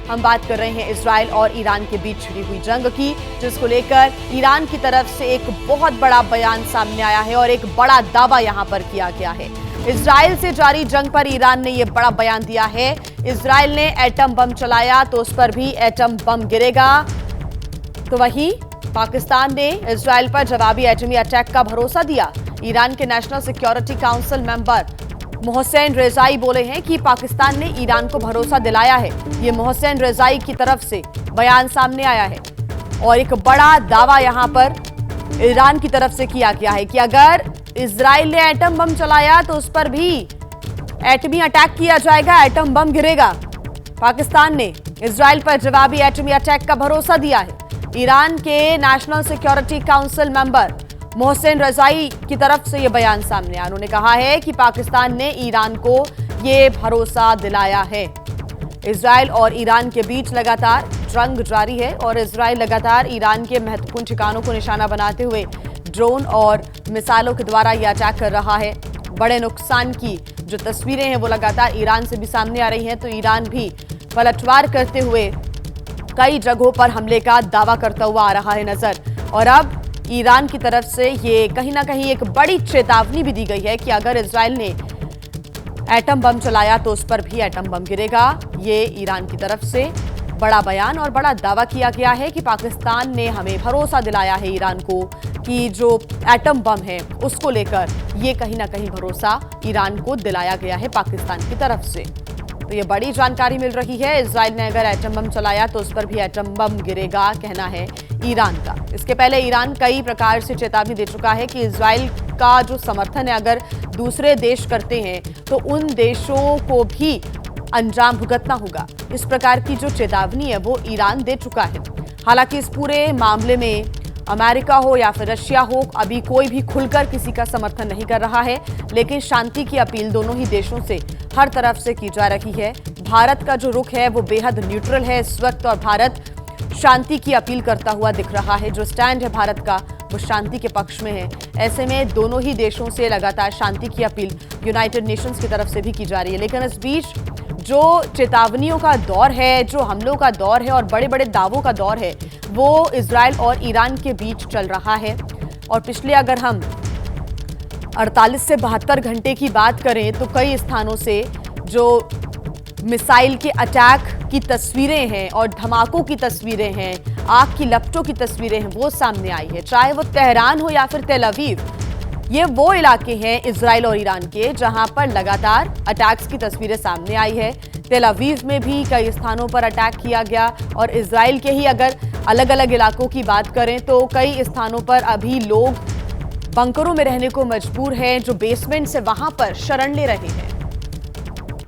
हम बात कर रहे हैं इजराइल और ईरान के बीच छिड़ी हुई जंग की, जिसको लेकर ईरान की तरफ से एक बहुत बड़ा बयान सामने आया है और एक बड़ा दावा यहां पर किया गया है। इजराइल से जारी जंग पर ईरान ने यह बड़ा बयान दिया है। इजराइल ने एटम बम चलाया तो उस पर भी एटम बम गिरेगा। तो वहीं पाकिस्तान ने इजराइल पर जवाबी एटमी अटैक का भरोसा दिया। ईरान के national security council member Mohsen Rezaei बोले हैं कि पाकिस्तान ने ईरान को भरोसा दिलाया है। ये मोहसेन रेजाई की तरफ से बयान सामने आया है और एक बड़ा दावा यहां पर ईरान की तरफ से किया गया है कि अगर इजराइल ने एटम बम चलाया तो उस पर भी एटमी अटैक किया जाएगा, एटम बम गिरेगा। पाकिस्तान ने इजराइल पर जवाबी एटमी अटैक का भरोसा दिया है। ईरान के national security council member Mohsen रजाई की तरफ से यह बयान सामने आया। उन्होंने कहा है कि पाकिस्तान ने ईरान को यह भरोसा दिलाया है। इजराइल और ईरान के बीच लगातार जंग जारी है और इजराइल लगातार ईरान के महत्वपूर्ण ठिकानों को निशाना बनाते हुए ड्रोन और मिसाइलों के द्वारा यह अटैक कर रहा है। बड़े नुकसान की जो तस्वीरें हैं वो लगातार ईरान से भी सामने आ रही हैं, तो ईरान भी पलटवार करते हुए कई जगहों पर हमले का दावा करता हुआ आ रहा है नजर। और अब ईरान की तरफ से ये कहीं ना कहीं एक बड़ी चेतावनी भी दी गई है कि अगर इजराइल ने एटम बम चलाया तो उस पर भी एटम बम गिरेगा। ये ईरान की तरफ से बड़ा बयान और बड़ा दावा किया गया है कि पाकिस्तान ने हमें भरोसा दिलाया है ईरान को कि जो एटम बम है उसको लेकर ये कहीं ना कहीं भरोसा ईरान को दिलाया गया है पाकिस्तान की तरफ से। तो ये बड़ी जानकारी मिल रही है। इजराइल ने अगर एटम बम चलाया तो उस पर भी एटम बम गिरेगा, कहना है ईरान का। इसके पहले ईरान कई प्रकार से चेतावनी दे चुका है कि इजराइल का जो समर्थन है अगर दूसरे देश करते हैं तो उन देशों को भी अंजाम भुगतना होगा। इस प्रकार की जो चेतावनी है वो ईरान दे चुका है। हालांकि इस पूरे मामले में अमेरिका हो या फिर रशिया हो, अभी कोई भी खुलकर किसी का समर्थन नहीं कर रहा है, लेकिन शांति की अपील दोनों ही देशों से हर तरफ से की जा रही है। भारत का जो रुख है वो बेहद न्यूट्रल है इस वक्त और भारत शांति की अपील करता हुआ दिख रहा है। जो स्टैंड है भारत का वो शांति के पक्ष में है। ऐसे में दोनों ही देशों से लगातार शांति की अपील यूनाइटेड नेशंस की तरफ से भी की जा रही है। लेकिन इस बीच जो चेतावनियों का दौर है, जो हमलों का दौर है और बड़े बड़े दावों का दौर है वो इजराइल और ईरान के बीच चल रहा है। और पिछले अगर हम 48 से 72 घंटे की बात करें तो कई स्थानों से जो मिसाइल के अटैक की तस्वीरें हैं और धमाकों की तस्वीरें हैं, आग की लपटों की तस्वीरें हैं वो सामने आई है। चाहे वो तेहरान हो या फिर तेल अवीव, ये वो इलाके हैं इजराइल और ईरान के जहां पर लगातार अटैक्स की तस्वीरें सामने आई है। तेल अवीव में भी कई स्थानों पर अटैक किया गया और इजराइल के ही अगर अलग अलग इलाकों की बात करें तो कई स्थानों पर अभी लोग बंकरों में रहने को मजबूर हैं, जो बेसमेंट से वहां पर शरण ले रहे हैं।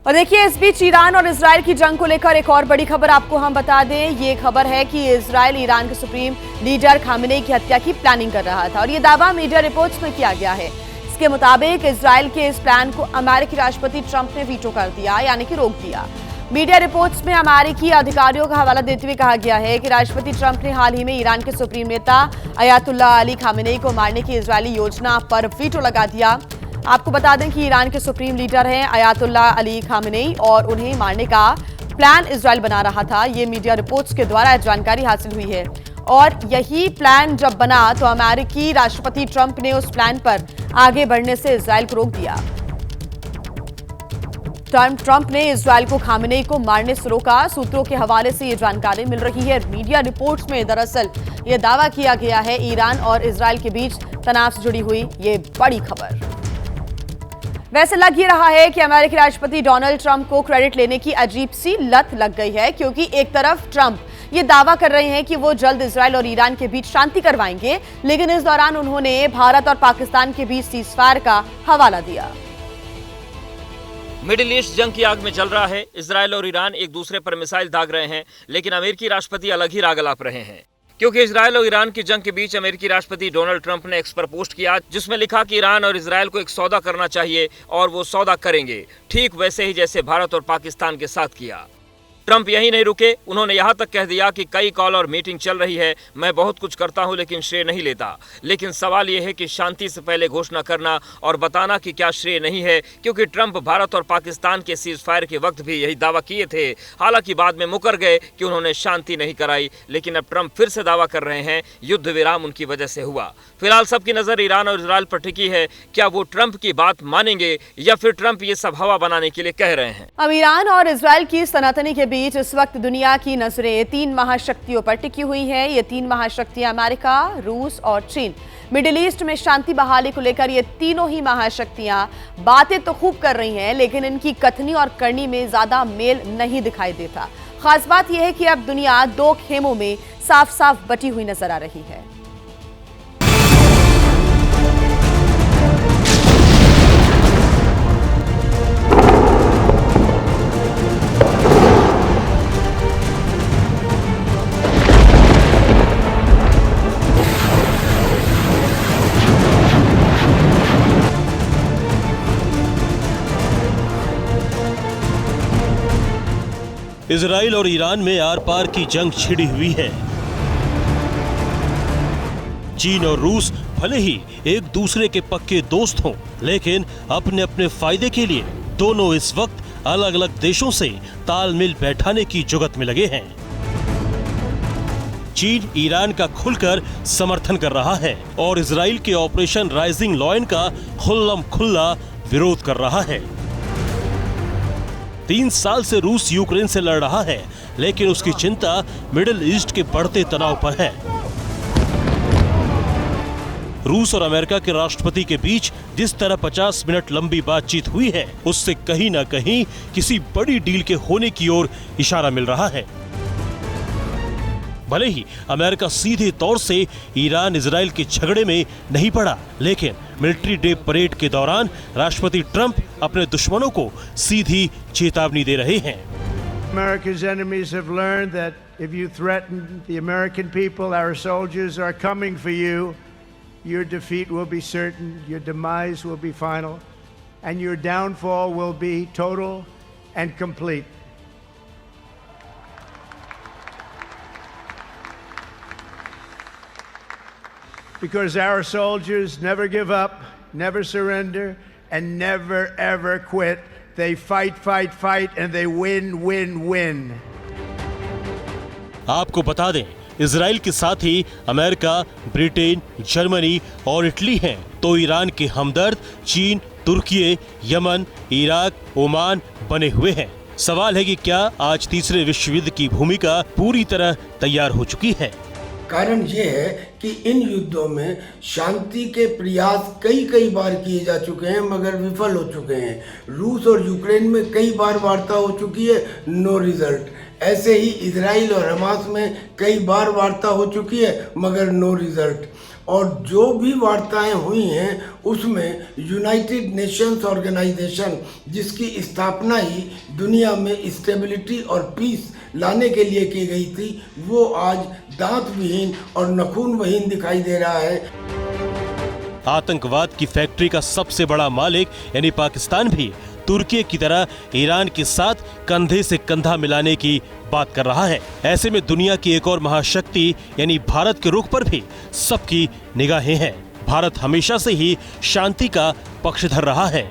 और देखिए इस बीच ईरान और इजराइल की जंग को लेकर एक और बड़ी खबर आपको हम बता दें। ये खबर है कि इजराइल ईरान के सुप्रीम लीडर खामेनेई की हत्या की प्लानिंग कर रहा था और ये दावा मीडिया रिपोर्ट्स में किया गया है। इसके मुताबिक इजराइल के इस प्लान को अमेरिकी राष्ट्रपति ट्रंप ने वीटो कर दिया, यानी कि रोक दिया। मीडिया रिपोर्ट्स में अमेरिकी अधिकारियों का हवाला देते हुए कहा गया है कि राष्ट्रपति ट्रंप ने हाल ही में ईरान के सुप्रीम नेता अयातुल्लाह अली खामेनेई को मारने की इजरायली योजना पर वीटो लगा दिया। आपको बता दें कि ईरान के सुप्रीम लीडर हैं अयातुल्लाह अली खामेनेई और उन्हें मारने का प्लान इजराइल बना रहा था। ये मीडिया रिपोर्ट्स के द्वारा जानकारी हासिल हुई है और यही प्लान जब बना तो अमेरिकी राष्ट्रपति ट्रंप ने उस प्लान पर आगे बढ़ने से इजराइल को रोक दिया। ट्रंप ने इजराइल को खामेनेई को मारने से रोका। सूत्रों के हवाले से ये जानकारी मिल रही है। मीडिया रिपोर्ट्स में दरअसल ये दावा किया गया है ईरान और इजराइल के बीच तनाव से जुड़ी हुई ये बड़ी खबर। वैसे लग ही रहा है कि अमेरिकी राष्ट्रपति डोनाल्ड ट्रंप को क्रेडिट लेने की अजीब सी लत लग गई है, क्योंकि एक तरफ ट्रंप ये दावा कर रहे हैं कि वो जल्द इजराइल और ईरान के बीच शांति करवाएंगे, लेकिन इस दौरान उन्होंने भारत और पाकिस्तान के बीच सीजफायर का हवाला दिया। मिडिल ईस्ट जंग की आग में जल रहा है। इजराइल और ईरान एक दूसरे पर मिसाइल दाग रहे हैं, लेकिन अमेरिकी राष्ट्रपति अलग ही राग अलाप रहे हैं। क्योंकि इजराइल और ईरान की जंग के बीच अमेरिकी राष्ट्रपति डोनाल्ड ट्रंप ने एक्स पर पोस्ट किया, जिसमें लिखा कि ईरान और इजराइल को एक सौदा करना चाहिए और वो सौदा करेंगे, ठीक वैसे ही जैसे भारत और पाकिस्तान के साथ किया। ट्रंप यही नहीं रुके, उन्होंने यहां तक कह दिया कि कई कॉल और मीटिंग चल रही है, मैं बहुत कुछ करता हूं लेकिन श्रेय नहीं लेता। लेकिन सवाल यह है कि शांति से पहले घोषणा करना और बताना कि क्या श्रेय नहीं है, क्योंकि ट्रंप भारत और पाकिस्तान के सीज फायर के वक्त भी यही दावा किए थे। हालांकि बाद में मुकर गए कि उन्होंने शांति नहीं कराई, लेकिन अब ट्रंप फिर से दावा कर रहे हैं युद्ध विराम उनकी वजह से हुआ। फिलहाल सबकी नजर ईरान और इजराइल पर टिकी है। क्या वो ट्रंप की बात मानेंगे या फिर ट्रंप ये सब हवा बनाने के लिए कह रहे हैं? अब ईरान और इजराइल की सनातनी के बीच इस वक्त दुनिया की नजरें 3 महाशक्तियों पर टिकी हुई हैं। ये 3 महाशक्तियां अमेरिका, रूस और चीन। मिडिल ईस्ट में शांति बहाली को लेकर ये तीनों ही महाशक्तियां बातें तो खूब कर रही हैं, लेकिन इनकी कथनी और करनी में ज्यादा मेल नहीं दिखाई देता। खास बात यह है कि अब दुनिया 2 खेमों में साफ साफ बटी हुई नजर आ रही है। इजराइल और ईरान में आर पार की जंग छिड़ी हुई है। चीन और रूस भले ही एक दूसरे के पक्के दोस्त हों, लेकिन अपने अपने फायदे के लिए दोनों इस वक्त अलग अलग देशों से तालमेल बैठाने की जुगत में लगे हैं। चीन ईरान का खुलकर समर्थन कर रहा है और इजराइल के ऑपरेशन राइजिंग लॉयन का खुल्लम खुल्ला विरोध कर रहा है। 3 साल से रूस यूक्रेन से लड़ रहा है, लेकिन उसकी चिंता मिडिल ईस्ट के बढ़ते तनाव पर है। रूस और अमेरिका के राष्ट्रपति के बीच जिस तरह 50 मिनट लंबी बातचीत हुई है, उससे कहीं ना कहीं किसी बड़ी डील के होने की ओर इशारा मिल रहा है। भले ही अमेरिका सीधे तौर से ईरान इजराइल के झगड़े में नहीं पड़ा, लेकिन मिलिट्री डे परेड के दौरान राष्ट्रपति ट्रंप अपने दुश्मनों को सीधी चेतावनी दे रहे हैं। America's enemies have learned that if you threaten the American people, our soldiers are coming for you. Your defeat will be certain, your demise will be final, and your downfall will be total and complete. Because our soldiers never give up, never surrender, and never ever quit. They fight, fight, fight, and they win, win, win. आपको बता दें, Israel के साथ ही America, Britain, Germany और Italy हैं, तो Iran के हमदर्द चीन, तुर्की, यमन, इराक, ओमान बने हुए हैं। सवाल है कि क्या आज तीसरे विश्व युद्ध की भूमिका पूरी तरह तैयार हो चुकी है? कारण ये है कि इन युद्धों में शांति के प्रयास कई बार किए जा चुके हैं, मगर विफल हो चुके हैं। रूस और यूक्रेन में कई बार वार्ता हो चुकी है, नो रिजल्ट। ऐसे ही इजराइल और हमास में कई बार वार्ता हो चुकी है, मगर नो रिजल्ट। और जो भी वार्ताएं हुई हैं उसमें यूनाइटेड नेशंस ऑर्गेनाइजेशन, जिसकी स्थापना ही दुनिया में स्टेबिलिटी और पीस लाने के लिए की गई थी, वो आज दांत विहीन और नखून विहीन दिखाई दे रहा है। आतंकवाद की फैक्ट्री का सबसे बड़ा मालिक यानी पाकिस्तान भी तुर्की की तरह ईरान के साथ कंधे से कंधा मिलाने की बात कर रहा है। ऐसे में दुनिया की एक और महाशक्ति यानी भारत के रुख पर भी सबकी निगाहें हैं। भारत हमेशा से ही शांति का पक्षधर रहा है।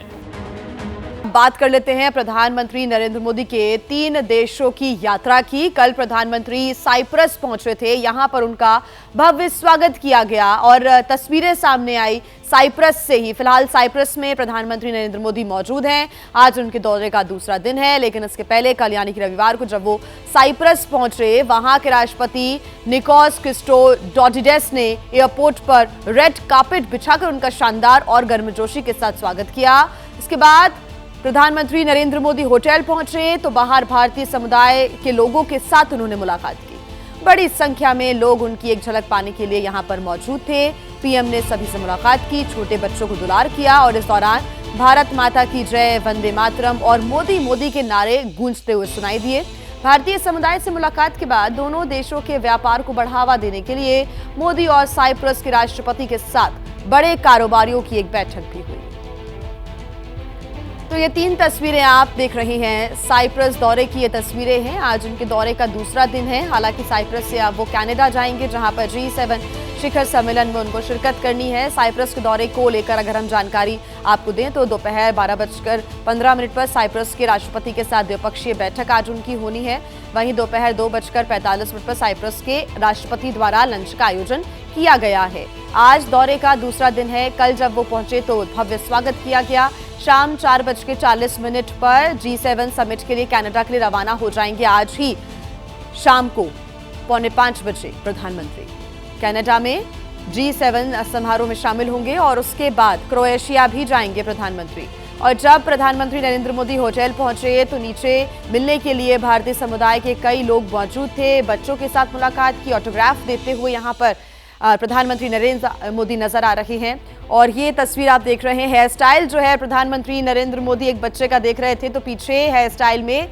बात कर लेते हैं प्रधानमंत्री नरेंद्र मोदी के 3 देशों की यात्रा की। कल प्रधानमंत्री साइप्रस पहुंचे थे, यहां पर उनका भव्य स्वागत किया गया और तस्वीरें सामने आई साइप्रस से ही। फिलहाल साइप्रस में प्रधानमंत्री नरेंद्र मोदी मौजूद हैं। आज उनके दौरे का दूसरा दिन है, लेकिन इसके पहले कल यानी कि रविवार को जब वो साइप्रस पहुंचे, वहां के राष्ट्रपति निकोस क्रिस्टोडोलिडेस ने एयरपोर्ट पर रेड कार्पेट बिछाकर उनका शानदार और गर्मजोशी के साथ स्वागत किया। इसके बाद प्रधानमंत्री नरेंद्र मोदी होटल पहुंचे तो बाहर भारतीय समुदाय के लोगों के साथ उन्होंने मुलाकात की। बड़ी संख्या में लोग उनकी एक झलक पाने के लिए यहां पर मौजूद थे। पीएम ने सभी से मुलाकात की, छोटे बच्चों को दुलार किया और इस दौरान भारत माता की जय, वंदे मातरम और मोदी मोदी के नारे गूंजते हुए सुनाई दिए। भारतीय समुदाय से मुलाकात के बाद दोनों देशों के व्यापार को बढ़ावा देने के लिए मोदी और साइप्रस के राष्ट्रपति के साथ बड़े कारोबारियों की एक बैठक भी हुई। तो ये 3 तस्वीरें आप देख रहे हैं, साइप्रस दौरे की ये तस्वीरें हैं। आज उनके दौरे का दूसरा दिन है। हालांकि साइप्रस से अब वो कनाडा जाएंगे, जहां पर G7 शिखर सम्मेलन में उनको शिरकत करनी है। साइप्रस के दौरे को लेकर अगर हम जानकारी आपको दें तो दोपहर 12:15 पर साइप्रस के राष्ट्रपति के साथ द्विपक्षीय बैठक आज उनकी होनी है। वहीं दोपहर 2:45 पर साइप्रस के राष्ट्रपति द्वारा लंच का आयोजन किया गया है। आज दौरे का दूसरा दिन है। कल जब वो पहुंचे तो भव्य स्वागत किया गया। शाम 4:40 पर G7 समिट के लिए कनाडा के लिए रवाना हो जाएंगे। आज ही शाम को 4:45 बजे प्रधानमंत्री कनाडा में G7 समारोह में शामिल होंगे और उसके बाद क्रोएशिया भी जाएंगे प्रधानमंत्री। और जब प्रधानमंत्री नरेंद्र मोदी होटल पहुंचे तो नीचे मिलने के लिए भारतीय समुदाय के कई लोग मौजूद थे। बच्चों के साथ मुलाकात की, ऑटोग्राफ देते हुए यहां पर प्रधानमंत्री नरेंद्र मोदी नजर आ रहे हैं। और ये तस्वीर आप देख रहे हैं, हेयर स्टाइल जो है प्रधानमंत्री नरेंद्र मोदी एक बच्चे का देख रहे थे तो पीछे हेयर स्टाइल में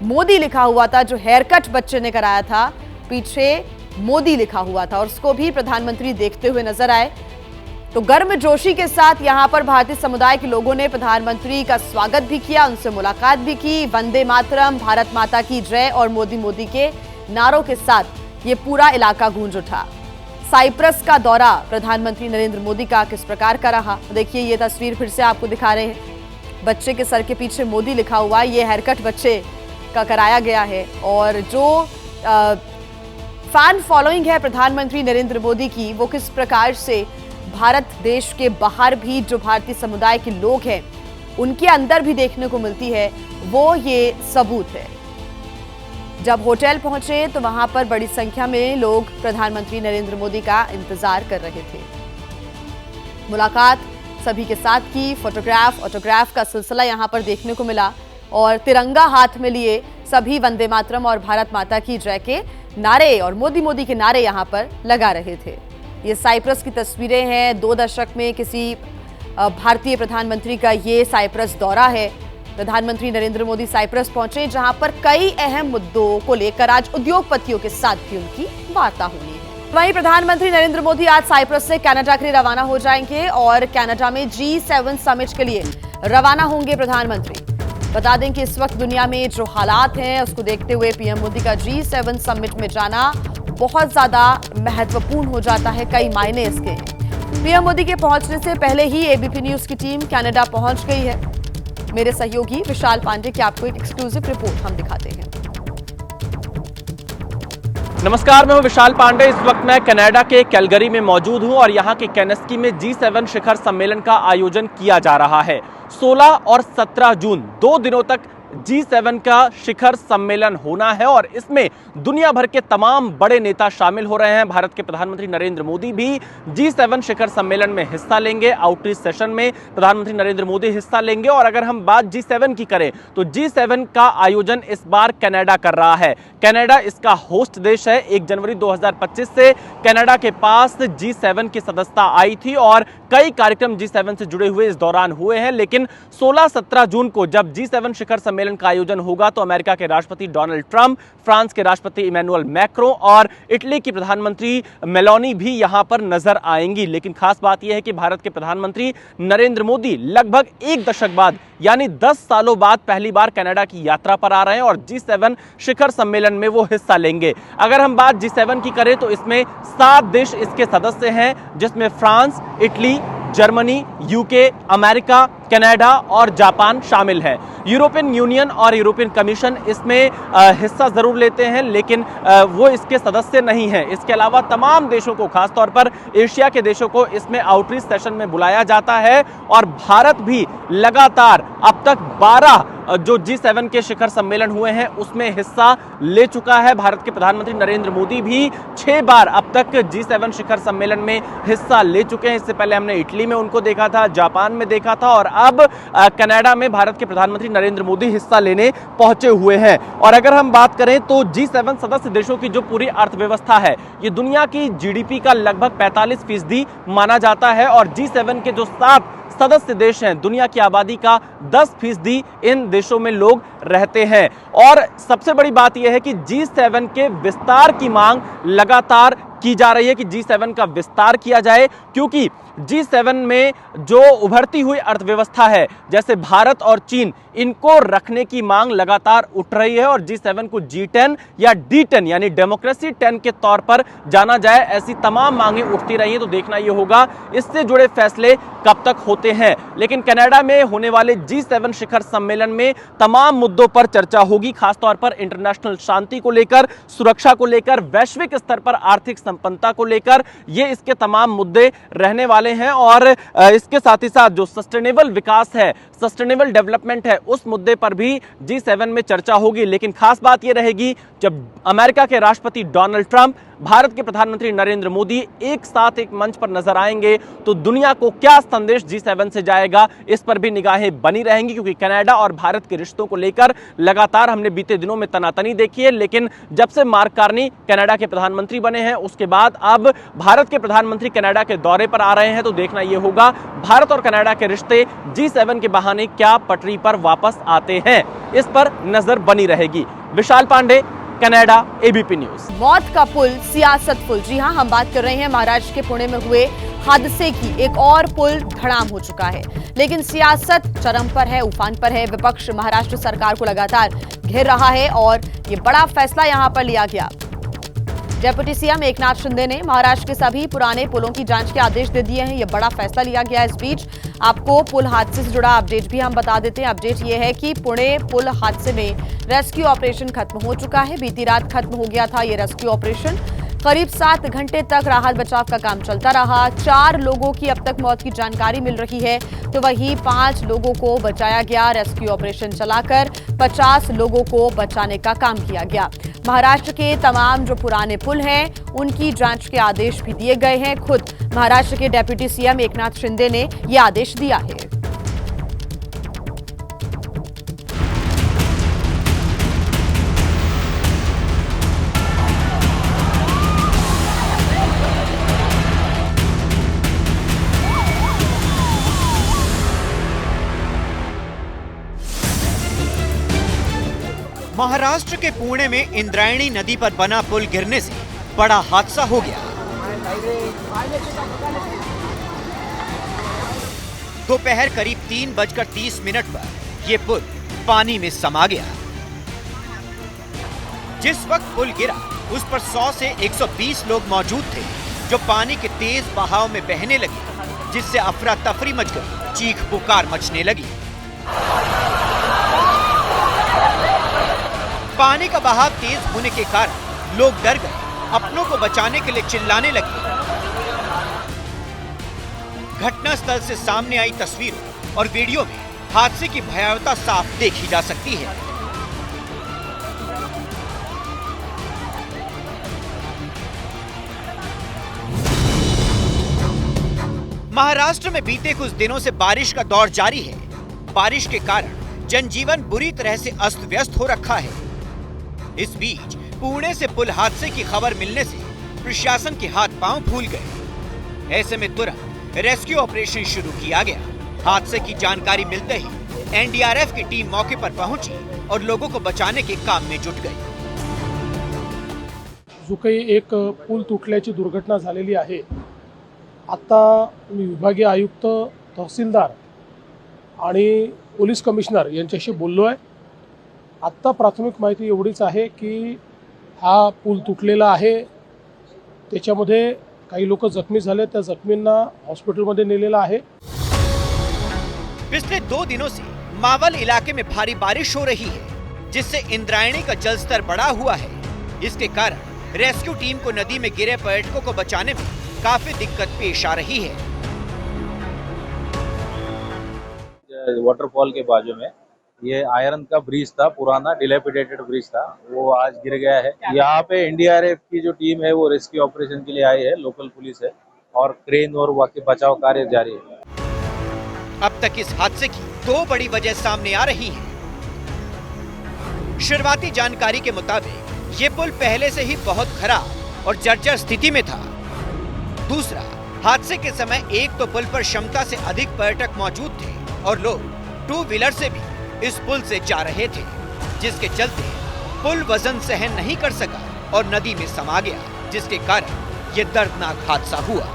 मोदी लिखा हुआ था। जो हेयर कट बच्चे ने कराया था, पीछे मोदी लिखा हुआ था और उसको भी प्रधानमंत्री देखते हुए नजर आए। तो गर्मजोशी के साथ यहां पर भारतीय समुदाय के लोगों ने प्रधानमंत्री का स्वागत भी किया, उनसे मुलाकात भी की। वंदे मातरम, भारत माता की जय और मोदी मोदी के नारों के साथ ये पूरा इलाका गूंज उठा। साइप्रस का दौरा प्रधानमंत्री नरेंद्र मोदी का किस प्रकार का रहा, देखिए ये तस्वीर फिर से आपको दिखा रहे हैं। बच्चे के सर के पीछे मोदी लिखा हुआ, ये हेयरकट बच्चे का कराया गया है। और जो फैन फॉलोइंग है प्रधानमंत्री नरेंद्र मोदी की, वो किस प्रकार से भारत देश के बाहर भी जो भारतीय समुदाय के लोग हैं उनके अंदर भी देखने को मिलती है, वो ये सबूत है। जब होटल पहुंचे तो वहां पर बड़ी संख्या में लोग प्रधानमंत्री नरेंद्र मोदी का इंतजार कर रहे थे। मुलाकात सभी के साथ की, फोटोग्राफ ऑटोग्राफ का सिलसिला यहां पर देखने को मिला और तिरंगा हाथ में लिए सभी वंदे मातरम और भारत माता की जय के नारे और मोदी मोदी के नारे यहां पर लगा रहे थे। ये साइप्रस की तस्वीरें हैं। 2 दशक में किसी भारतीय प्रधानमंत्री का ये साइप्रस दौरा है। प्रधानमंत्री नरेंद्र मोदी साइप्रस पहुंचे, जहां पर कई अहम मुद्दों को लेकर आज उद्योगपतियों के साथ भी उनकी वार्ता होनी है। वहीं प्रधानमंत्री नरेंद्र मोदी आज साइप्रस से कनाडा के लिए रवाना हो जाएंगे और कनाडा में G7 समिट के लिए रवाना होंगे प्रधानमंत्री। बता दें कि इस वक्त दुनिया में जो हालात हैं उसको देखते हुए पीएम मोदी का G7 समिट में जाना बहुत ज्यादा महत्वपूर्ण हो जाता है। कई मायने इसके हैं। पीएम मोदी के पहुंचने से पहले ही एबीपी न्यूज की टीम कनाडा पहुंच गई है। मेरे सहयोगी विशाल पांडे की आपको एक एक्सक्लूसिव रिपोर्ट हम दिखाते हैं। नमस्कार, मैं हूं विशाल पांडे। इस वक्त मैं कनाडा के कैलगरी में मौजूद हूं और यहां के केनेस्की में G7 शिखर सम्मेलन का आयोजन किया जा रहा है। 16 और 17 जून 2 दिनों तक G7 का शिखर सम्मेलन होना है और इसमें दुनिया भर के तमाम बड़े नेता शामिल हो रहे हैं। भारत के प्रधानमंत्री नरेंद्र मोदी भी G7 शिखर सम्मेलन में हिस्सा लेंगे। आउटरीच सेशन में प्रधानमंत्री नरेंद्र मोदी हिस्सा लेंगे। और अगर हम बात G7 की करें तो G7 का आयोजन इस बार कनाडा कर रहा है। कनाडा इसका होस्ट देश है। 1 जनवरी 2025 से कनाडा के पास G7 की सदस्यता आई थी और कई कार्यक्रम G7 से जुड़े हुए इस दौरान हुए हैं। लेकिन 16-17 जून को जब G7 शिखर सम्मेलन का आयोजन होगा तो अमेरिका के राष्ट्रपति डोनाल्ड ट्रंप, फ्रांस के राष्ट्रपति इमैनुअल मैक्रों और इटली की प्रधानमंत्री मेलोनी भी यहां पर नजर आएंगी। लेकिन खास बात यह है कि भारत के प्रधानमंत्री नरेंद्र मोदी लगभग 1 दशक बाद यानी 10 सालों बाद पहली बार कनाडा की यात्रा पर आ रहे हैं और G7 शिखर सम्मेलन में वो हिस्सा लेंगे। अगर हम बात G7 की करें तो इसमें 7 देश इसके सदस्य हैं, जिसमें France, Italy, Germany, UK, America, Canada और जापान शामिल है। यूरोपियन यूनियन और यूरोपियन कमीशन इसमें हिस्सा जरूर लेते हैं, लेकिन वो इसके सदस्य नहीं हैं। इसके अलावा तमाम देशों को, खासतौर पर एशिया के देशों को इसमें आउटरीच सेशन में बुलाया जाता है और भारत भी लगातार अब तक 12 जो G7 के शिखर सम्मेलन हुए हैं उसमें हिस्सा ले चुका है। भारत के प्रधानमंत्री नरेंद्र मोदी भी 6 बार अब तक G7 शिखर सम्मेलन में हिस्सा ले चुके हैं। इससे पहले हमने इटली में उनको देखा था, जापान में देखा था और अब कनाडा में भारत के प्रधानमंत्री नरेंद्र मोदी हिस्सा लेने पहुंचे हुए हैं। और अगर हम बात करें तो G7 सदस्य देशों की जो पूरी अर्थव्यवस्था है ये दुनिया की GDP का लगभग 45% माना जाता है और G7 के जो 7 सदस्य देश हैं, दुनिया की आबादी का 10% इन देशों में लोग रहते हैं। और सबसे बड़ी बात यह है कि G7 के विस्तार की मांग लगातार की जा रही है कि G7 का विस्तार किया जाए, क्योंकि G7 में जो उभरती हुई अर्थव्यवस्था है जैसे भारत और चीन, इनको रखने की मांग लगातार उठ रही है और G7 को G10 या D10 यानी डेमोक्रेसी 10 के तौर पर जाना जाए, ऐसी तमाम मांगें उठती रही हैं। तो देखना यह होगा इससे जुड़े फैसले कब तक होते हैं। लेकिन कनाडा में होने वाले G7 शिखर सम्मेलन में तमाम मुद्दों पर चर्चा होगी, खासतौर पर इंटरनेशनल शांति को लेकर, सुरक्षा को लेकर, वैश्विक स्तर पर आर्थिक संपन्नता को लेकर, ये इसके तमाम मुद्दे रहने वाले हैं। और इसके साथ ही साथ जो सस्टेनेबल विकास है, सस्टेनेबल डेवलपमेंट है, उस मुद्दे पर भी G7 में चर्चा होगी। लेकिन खास बात यह रहेगी जब अमेरिका के राष्ट्रपति डोनाल्ड ट्रंप, भारत के प्रधानमंत्री नरेंद्र मोदी एक साथ एक मंच पर नजर आएंगे तो दुनिया को क्या संदेश G7 से जाएगा, इस पर भी निगाहें बनी रहेंगी। क्योंकि कनाडा और भारत के रिश्तों को लेकर लगातार हमने बीते दिनों में तनातनी देखी है, लेकिन जब से मार्क कार्नी कनाडा के प्रधानमंत्री बने हैं उसके बाद अब भारत के प्रधानमंत्री कनाडा के दौरे पर आ रहे हैं। तो देखना यह होगा भारत और कनाडा के रिश्ते G7 के बहाने क्या पटरी पर वापस आते हैं, इस पर नजर बनी रहेगी। विशाल पांडे, कनाडा, एबीपी न्यूज। मौत का पुल सियासत पुल, जी हां, हम बात कर रहे हैं महाराष्ट्र के पुणे में हुए हादसे की। एक और पुल धड़ाम हो चुका है, लेकिन सियासत चरम पर है, उफान पर है। विपक्ष महाराष्ट्र सरकार को लगातार घेर रहा है और ये बड़ा फैसला यहां पर लिया गया। डेप्यूटी सीएम एकनाथ शिंदे ने महाराष्ट्र के सभी पुराने पुलों की जांच के आदेश दे दिए हैं। यह बड़ा फैसला लिया गया। इस बीच आपको पुल हादसे से जुड़ा अपडेट भी हम बता देते हैं। अपडेट यह है कि पुणे पुल हादसे में रेस्क्यू ऑपरेशन खत्म हो चुका है। बीती रात खत्म हो गया था यह रेस्क्यू ऑपरेशन। करीब 7 घंटे तक राहत बचाव का काम चलता रहा। 4 लोगों की अब तक मौत की जानकारी मिल रही है, तो वहीं 5 लोगों को बचाया गया। रेस्क्यू ऑपरेशन चलाकर 50 लोगों को बचाने का काम किया गया। महाराष्ट्र के तमाम जो पुराने पुल हैं उनकी जांच के आदेश भी दिए गए हैं। खुद महाराष्ट्र के डेप्यूटी सीएम एकनाथ शिंदे ने यह आदेश दिया है। महाराष्ट्र के पुणे में इंद्रायणी नदी पर बना पुल गिरने से बड़ा हादसा हो गया। दोपहर करीब 3:30 पर यह पुल पानी में समा गया। जिस वक्त पुल गिरा उस पर 100 से 120 लोग मौजूद थे, जो पानी के तेज बहाव में बहने लगे, जिससे अफरा तफरी मच गई, चीख पुकार मचने लगी। पानी का बहाव तेज होने के कारण लोग डर गए, अपनों को बचाने के लिए चिल्लाने लगे। घटनास्थल से सामने आई तस्वीरों और वीडियो में हादसे की भयावहता साफ देखी जा सकती है। महाराष्ट्र में बीते कुछ दिनों से बारिश का दौर जारी है। बारिश के कारण जनजीवन बुरी तरह से अस्त व्यस्त हो रखा है। इस बीच पुणे से पुल हादसे की खबर मिलने से प्रशासन के हाथ पांव फूल गए। ऐसे में तुरंत रेस्क्यू ऑपरेशन शुरू किया गया। हादसे की जानकारी मिलते ही एनडीआरएफ की टीम मौके पर पहुंची और लोगों को बचाने के काम में जुट गई। जो काही एक पूल तुटल्याची दुर्घटना झालेली आहे, आता मी विभागीय आयुक्त, तहसीलदार आणि पोलीस कमिशनर यांच्याशी बोललो आहे। आत्ता प्राथमिक माहिती एवढीच आहे की हा पूल तुटलेला आहे, त्याच्यामध्ये काही लोक जखमी झाले, त्या जखमींना हॉस्पिटलमध्ये नेलेला आहे। पिछले 2 दिनों से मावल इलाके में भारी बारिश हो रही है, जिससे इंद्रायणी का जलस्तर बढ़ा हुआ है। इसके कारण रेस्क्यू टीम को नदी में गिरे पर्यटकों को बचाने में काफी दिक्कत पेश आ रही है। वाटरफॉल के बाजू में ये आयरन का ब्रिज था, पुराना डिलेपिडेटेड ब्रिज था, वो आज गिर गया है। यहाँ पे एनडीआरएफ की जो टीम है वो रेस्क्यू ऑपरेशन के लिए आई है, लोकल पुलिस है और क्रेन और बाकी बचाव कार्य जारी है। अब तक इस हादसे की 2 बड़ी वजह सामने आ रही हैं। शुरुआती जानकारी के मुताबिक ये पुल पहले से ही बहुत खराब और जर्जर स्थिति में था। दूसरा, हादसे के समय एक तो पुल पर क्षमता से अधिक पर्यटक मौजूद थे और लोग 2 व्हीलर से भी इस पुल से जा रहे थे, जिसके चलते पुल वजन सहन नहीं कर सका और नदी में समा गया, जिसके कारण ये दर्दनाक हादसा हुआ।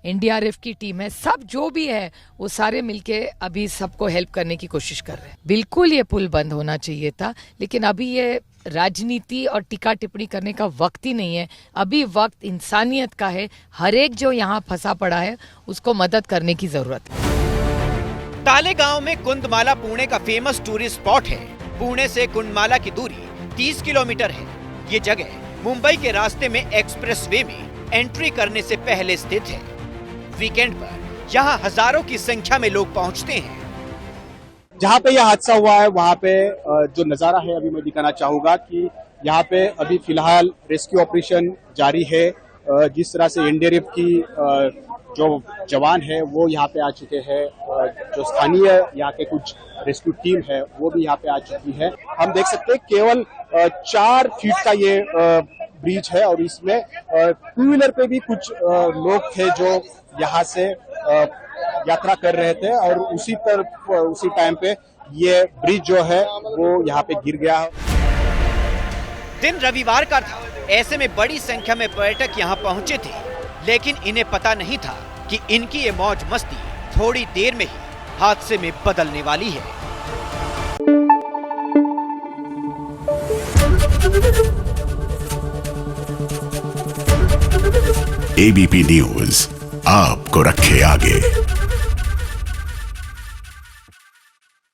एनडीआरएफ की टीम है, सब जो भी है वो सारे मिलके अभी सबको हेल्प करने की कोशिश कर रहे हैं। बिल्कुल ये पुल बंद होना चाहिए था, लेकिन अभी ये राजनीति और टीका टिप्पणी करने का वक्त ही नहीं है। अभी वक्त इंसानियत का है। हर एक जो यहाँ फंसा पड़ा है उसको मदद करने की जरूरत है। तालेगांव में कुंदमाला पुणे का फेमस टूरिस्ट स्पॉट है। पुणे से कुंडमाला की दूरी 30 किलोमीटर है। ये जगह मुंबई के रास्ते में एक्सप्रेसवे में एंट्री करने से पहले स्थित है। वीकेंड पर यहाँ हजारों की संख्या में लोग पहुँचते हैं। जहाँ पे यह हादसा हुआ है वहाँ पे जो नज़ारा है अभी मैं दिखाना चाहूँगा कि यहाँ पे अभी फिलहाल रेस्क्यू ऑपरेशन जारी है। जिस तरह से एनडीआरएफ की जो जवान है वो यहाँ पे आ चुके हैं, जो स्थानीय यहाँ के कुछ रेस्क्यू टीम है वो भी यहाँ पे आ चुकी है। हम देख सकते हैं केवल 4 फीट का ये ब्रिज है और इसमें 2 व्हीलर पे भी कुछ लोग थे जो यहाँ से यात्रा कर रहे थे और उसी टाइम पे ये ब्रिज जो है वो यहाँ पे गिर गया। दिन रविवार का था, ऐसे में बड़ी संख्या में पर्यटक यहाँ पहुँचे थे, लेकिन इन्हें पता नहीं था कि इनकी ये मौज मस्ती थोड़ी देर में ही हादसे में बदलने वाली है। एबीपी न्यूज आपको रखे आगे।